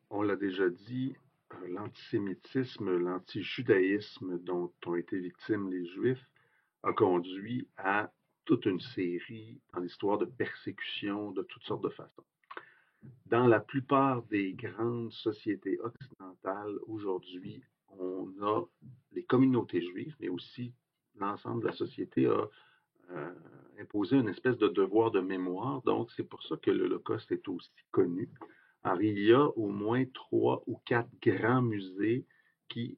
On l'a déjà dit, l'antisémitisme, l'antijudaïsme dont ont été victimes les Juifs a conduit à toute une série dans l'histoire de persécutions de toutes sortes de façons. Dans la plupart des grandes sociétés occidentales, aujourd'hui, on a les communautés juives, mais aussi l'ensemble de la société a euh, imposé une espèce de devoir de mémoire. Donc, c'est pour ça que l'Holocauste est aussi connu. Alors, il y a au moins 3 ou 4 grands musées qui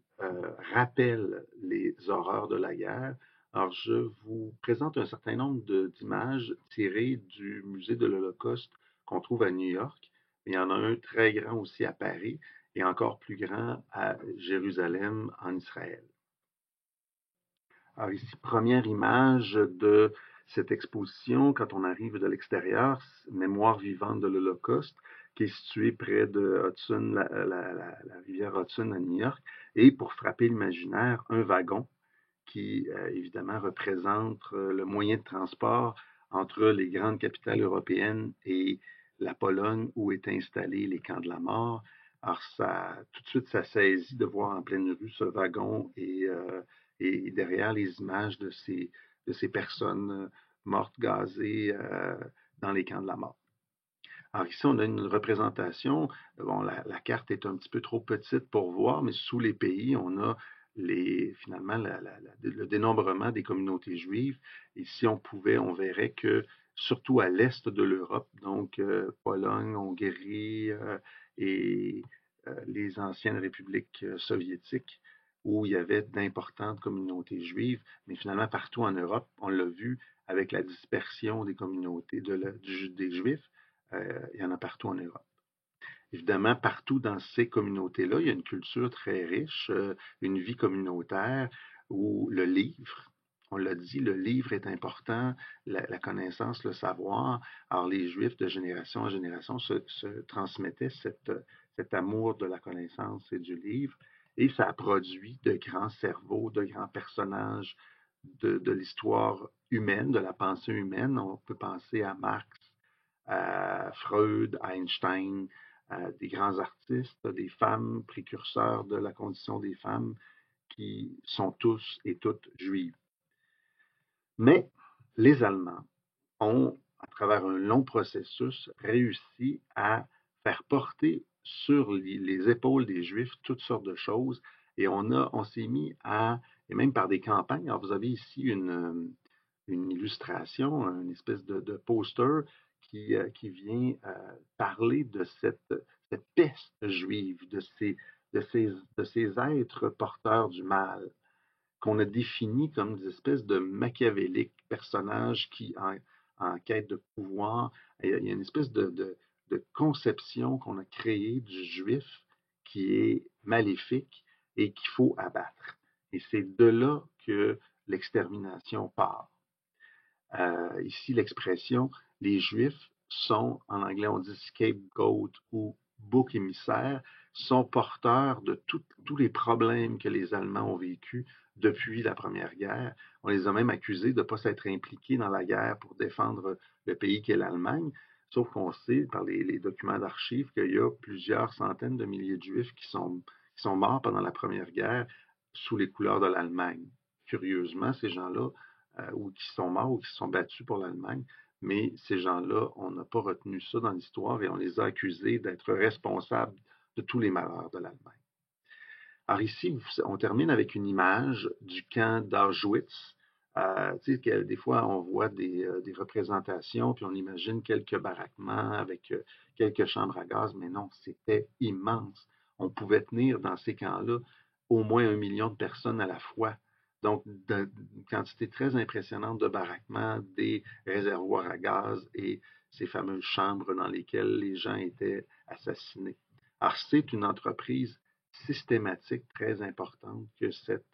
rappellent les horreurs de la guerre. Alors, je vous présente un certain nombre d'images tirées du musée de l'Holocauste qu'on trouve à New York. Il y en a un très grand aussi à Paris et encore plus grand à Jérusalem, en Israël. Alors ici, première image de cette exposition quand on arrive de l'extérieur, Mémoire vivante de l'Holocauste, qui est située près de Hudson, la rivière Hudson à New York, et pour frapper l'imaginaire, un wagon qui évidemment représente le moyen de transport entre les grandes capitales européennes et la Pologne où étaient installés les camps de la mort. Alors ça, tout de suite, ça saisit de voir en pleine rue ce wagon et derrière les images de ces personnes mortes, gazées dans les camps de la mort. Alors ici, on a une représentation. Bon, la carte est un petit peu trop petite pour voir, mais sous les pays, on a finalement le dénombrement des communautés juives. Et si on pouvait, on verrait que surtout à l'est de l'Europe, donc Pologne, Hongrie et les anciennes républiques soviétiques, où il y avait d'importantes communautés juives, mais finalement partout en Europe, on l'a vu avec la dispersion des communautés des Juifs, il y en a partout en Europe. Évidemment, partout dans ces communautés-là, il y a une culture très riche, une vie communautaire où le livre, on l'a dit, le livre est important, la connaissance, le savoir. Alors, les Juifs de génération en génération se transmettaient cet amour de la connaissance et du livre, et ça a produit de grands cerveaux, de grands personnages de l'histoire humaine, de la pensée humaine. On peut penser à Marx, à Freud, à Einstein, à des grands artistes, des femmes précurseurs de la condition des femmes qui sont tous et toutes juives. Mais les Allemands ont, à travers un long processus, réussi à faire porter sur les épaules des Juifs toutes sortes de choses. Et on s'est mis et même par des campagnes, alors vous avez ici une illustration, une espèce de poster qui vient parler de cette peste juive, de ces êtres porteurs du mal, qu'on a définis comme des espèces de machiavéliques personnages qui, en quête de pouvoir, il y a une espèce de conception qu'on a créée du juif qui est maléfique et qu'il faut abattre. Et c'est de là que l'extermination part. Ici, l'expression les Juifs sont, en anglais, on dit scapegoat ou bouc émissaire, sont porteurs de tous les problèmes que les Allemands ont vécus depuis la Première Guerre. On les a même accusés de ne pas s'être impliqués dans la guerre pour défendre le pays qu'est l'Allemagne. Sauf qu'on sait par les documents d'archives qu'il y a plusieurs centaines de milliers de Juifs qui sont morts pendant la Première Guerre sous les couleurs de l'Allemagne. Curieusement, ces gens-là ou qui sont morts ou qui se sont battus pour l'Allemagne. Mais ces gens-là, on n'a pas retenu ça dans l'histoire et on les a accusés d'être responsables de tous les malheurs de l'Allemagne. Alors ici, on termine avec une image du camp d'Auschwitz. Tu sais, des fois, on voit des représentations, puis on imagine quelques baraquements avec quelques chambres à gaz, mais non, c'était immense. On pouvait tenir dans ces camps-là au moins 1 million de personnes à la fois. Donc, une quantité très impressionnante de baraquements, des réservoirs à gaz et ces fameuses chambres dans lesquelles les gens étaient assassinés. Alors, c'est une entreprise systématique très importante que cette